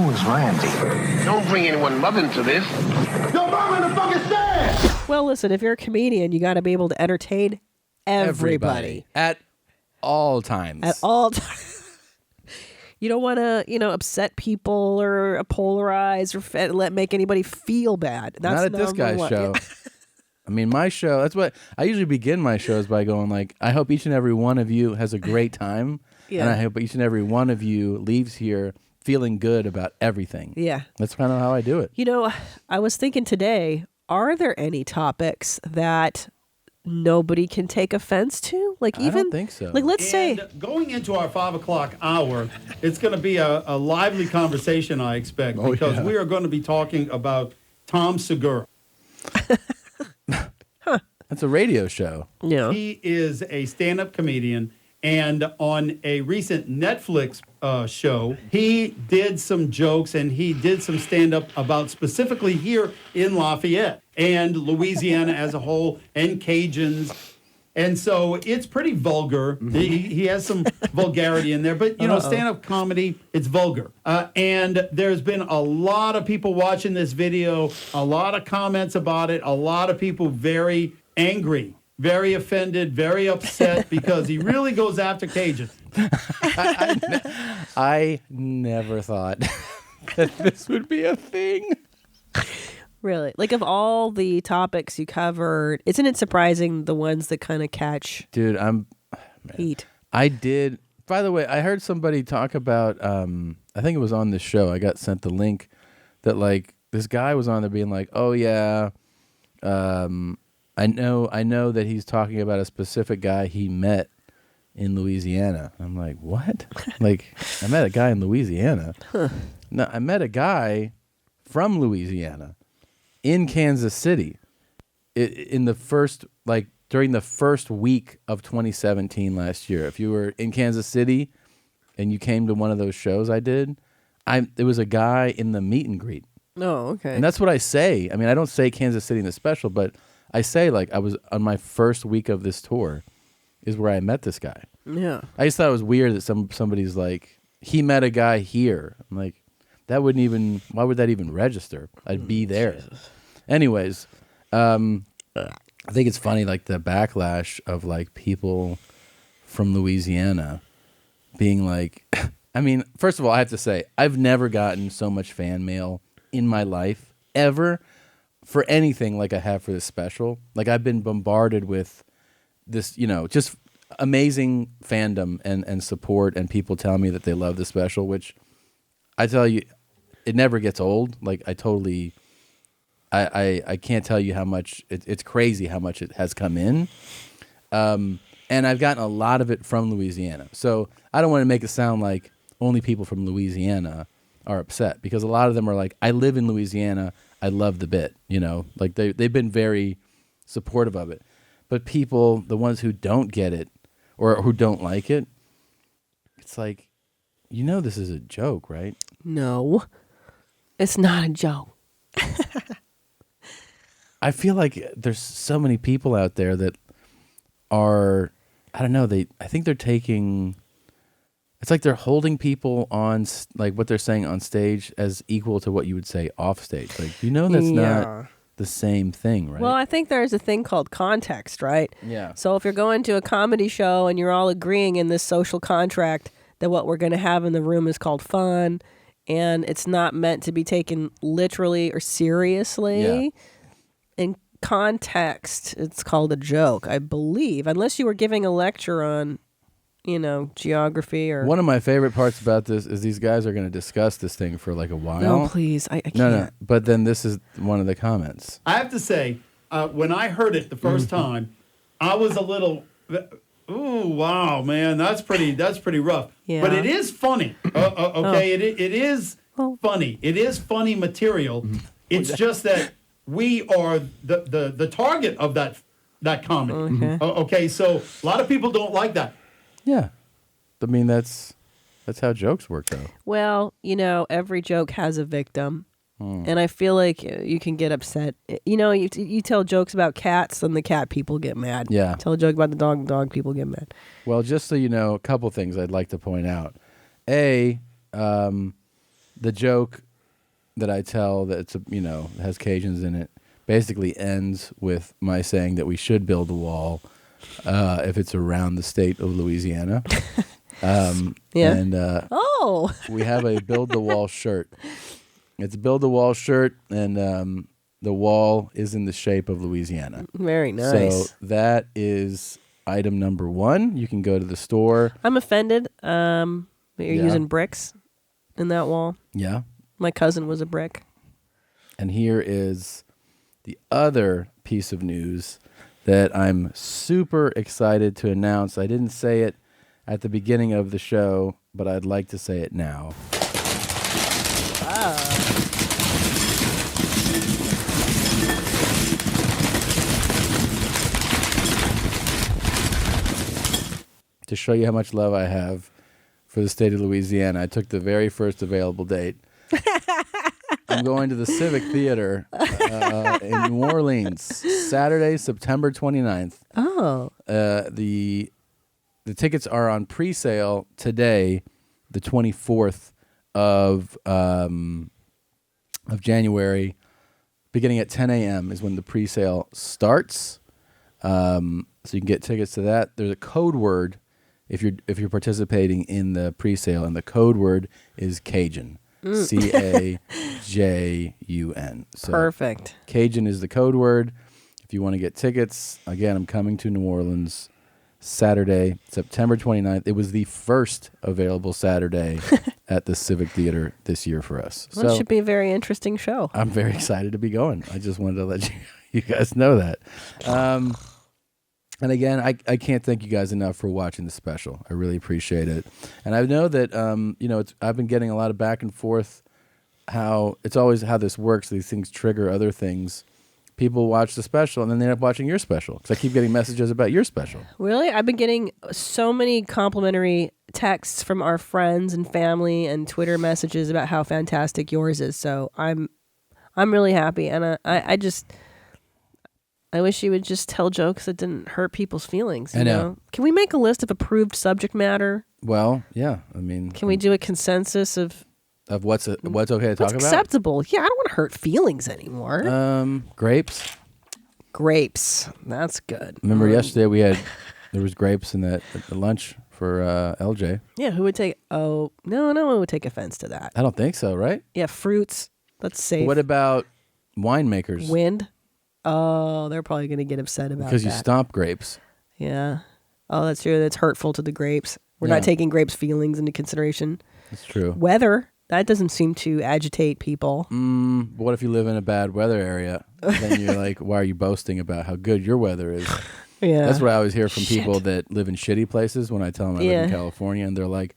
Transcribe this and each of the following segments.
Who is Randy? Don't bring anyone mother into this. Your mom in the fucking stand! Well, listen, if you're a comedian, you got to be able to entertain everybody. At all times. At all times. You don't want to, upset people or polarize or make anybody feel bad. That's not at this guy's show. I mean, my show, that's what I usually begin my shows by going like, I hope each and every one of you has a great time. And I hope each and every one of you leaves here feeling good about everything. Yeah. That's kind of how I do it. I was thinking today, are there any topics that nobody can take offense to? Like, even, I don't think so. Like, let's say going into our 5 o'clock hour, it's going to be a lively conversation, I expect, because we are going to be talking about Tom Segura. That's a radio show. Yeah. He is a stand-up comedian, and on a recent Netflix show, he did some jokes and he did some stand-up about specifically here in Lafayette and Louisiana as a whole, and Cajuns. And so it's pretty vulgar. He has some vulgarity in there, but stand-up comedy, it's vulgar. And there's been a lot of people watching this video, a lot of comments about it, a lot of people very angry, very offended, very upset because he really goes after Cajuns. I never thought that this would be a thing. Really? Like, of all the topics you covered, isn't it surprising the ones that kind of catch heat? I did. By the way, I heard somebody talk about, I think it was on this show, I got sent the link, that like this guy was on there being like, oh yeah, I know that he's talking about a specific guy he met in Louisiana. I'm like, what? Like, I met a guy in Louisiana. Huh. No, I met a guy from Louisiana in Kansas City in the first, like, during the first week of 2017 last year. If you were in Kansas City and you came to one of those shows I did, there was a guy in the meet and greet. Oh, okay. And that's what I say. I mean, I don't say Kansas City in the special, but I say, like, I was on my first week of this tour is where I met this guy. Yeah. I just thought it was weird that somebody's like, he met a guy here. I'm like, that wouldn't even, why would that even register? I'd be there. Jesus. Anyways, I think it's funny, like, the backlash of, like, people from Louisiana being like, I mean, first of all, I have to say, I've never gotten so much fan mail in my life, ever, for anything like I have for this special. Like, I've been bombarded with this, just amazing fandom and support, and people tell me that they love the special, which I tell you, it never gets old. Like, I can't tell you how much, it's crazy how much it has come in. And I've gotten a lot of it from Louisiana. So I don't want to make it sound like only people from Louisiana are upset, because a lot of them are like, I live in Louisiana, I love the bit, like they've been very supportive of it. But people, the ones who don't get it or who don't like it, it's like, this is a joke, right? No, it's not a joke. I feel like there's so many people out there that are, I don't know, I think they're taking, it's like they're holding people on, like, what they're saying on stage as equal to what you would say off stage. Like, that's not the same thing, right? Well, I think there's a thing called context, right? Yeah. So if you're going to a comedy show and you're all agreeing in this social contract that what we're going to have in the room is called fun, and it's not meant to be taken literally or seriously, in context, it's called a joke, I believe, unless you were giving a lecture on, geography or... One of my favorite parts about this is these guys are going to discuss this thing for like a while. No, please, I can't. No, but then this is one of the comments. I have to say, when I heard it the first time, I was a little, ooh, wow, man, that's pretty rough. Yeah. But it is funny. Okay, it is funny. It is funny material. It's just that we are the target of that comedy. Okay, so a lot of people don't like that. Yeah. I mean, that's how jokes work, though. Well, every joke has a victim. And I feel like you can get upset. You tell jokes about cats, and the cat people get mad. Yeah. Tell a joke about the dog people get mad. Well, just so you know, a couple things I'd like to point out. A, the joke that I tell that's has Cajuns in it basically ends with my saying that we should build a wall if it's around the state of Louisiana. Yeah. And we have a Build the Wall shirt. It's a Build the Wall shirt, and the wall is in the shape of Louisiana. Very nice. So that is item number 1. You can go to the store. I'm offended that you're using bricks in that wall. Yeah. My cousin was a brick. And here is the other piece of news that I'm super excited to announce. I didn't say it at the beginning of the show, but I'd like to say it now. To show you how much love I have for the state of Louisiana, I took the very first available date. I'm going to the Civic Theater in New Orleans, Saturday, September 29th. Oh. The tickets are on pre-sale today, the 24th of January, beginning at 10 a.m. is when the pre-sale starts. So you can get tickets to that. There's a code word if you're participating in the pre-sale, and the code word is Cajun. Cajun. So Perfect. Cajun is the code word. If you want to get tickets, again, I'm coming to New Orleans Saturday, September 29th. It was the first available Saturday at the Civic Theater this year for us. Well, it should be a very interesting show. I'm very excited to be going. I just wanted to let you guys know that. And again, I can't thank you guys enough for watching the special. I really appreciate it. And I know that I've been getting a lot of back and forth. How it's always how this works. These things trigger other things. People watch the special and then they end up watching your special because I keep getting messages about your special. Really? I've been getting so many complimentary texts from our friends and family and Twitter messages about how fantastic yours is. So I'm really happy, and I wish you would just tell jokes that didn't hurt people's feelings. You know? Can we make a list of approved subject matter? Well, yeah. I mean, can we do a consensus of what's okay to talk about? Acceptable? Yeah, I don't want to hurt feelings anymore. Grapes. Grapes. That's good. Remember yesterday there was grapes in at the lunch for LJ. Yeah, who would take? Oh, no one would take offense to that. I don't think so, right? Yeah, fruits. That's safe. What about winemakers? Wind. Oh, they're probably going to get upset about that. Because you stomp grapes. Yeah. Oh, that's true. That's hurtful to the grapes. We're not taking grapes' feelings into consideration. That's true. Weather. That doesn't seem to agitate people. What if you live in a bad weather area? Then you're like, why are you boasting about how good your weather is? Yeah. That's what I always hear from people that live in shitty places when I tell them I live in California. And they're like,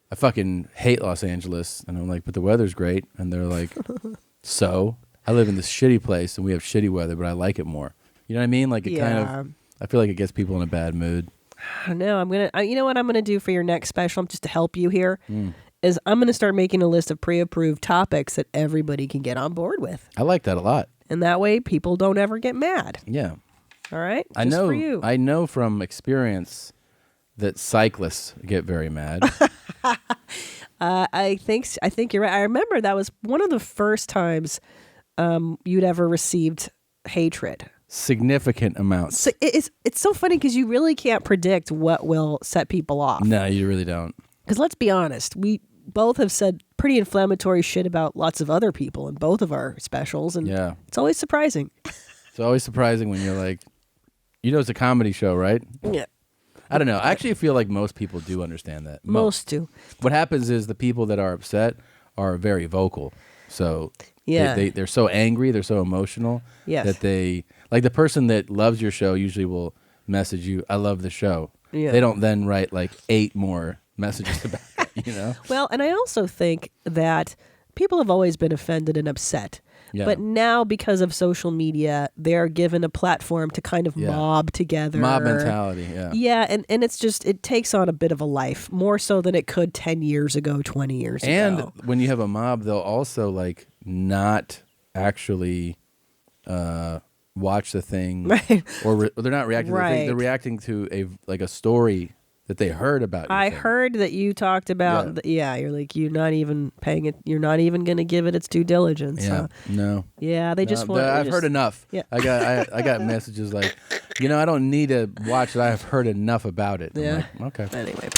I fucking hate Los Angeles. And I'm like, but the weather's great. And they're like, so? I live in this shitty place and we have shitty weather, but I like it more. You know what I mean? Like it kind of, I feel like it gets people in a bad mood. No, you know what I'm going to do for your next special, just to help you here, is I'm going to start making a list of pre-approved topics that everybody can get on board with. I like that a lot. And that way people don't ever get mad. Yeah. All right? I know from experience that cyclists get very mad. I think you're right. I remember that was one of the first times you'd ever received hatred. Significant amounts. So it's so funny because you really can't predict what will set people off. No, you really don't. Because let's be honest, we both have said pretty inflammatory shit about lots of other people in both of our specials, and it's always surprising. It's always surprising when you're like, it's a comedy show, right? Yeah. I don't know. I actually feel like most people do understand that. Most do. What happens is the people that are upset are very vocal. So they're so angry, they're so emotional that they, like the person that loves your show usually will message you, I love the show. Yeah. They don't then write like 8 more messages about it, Well, and I also think that people have always been offended and upset. Yeah. But now, because of social media, they're given a platform to kind of mob together. Mob mentality, yeah. Yeah, and it's just, it takes on a bit of a life, more so than it could 10 years ago, 20 years ago. And when you have a mob, they'll also like not actually watch the thing. Right. Or they're not reacting to the thing. They're reacting to a story that they heard about. I heard that you talked about. You're like you're not even paying it. You're not even going to give it its due diligence. Yeah, no. Yeah, they just want. I've heard enough. Yeah. I got messages like, I don't need to watch it. I've heard enough about it. Yeah. I'm like, okay. Anyway.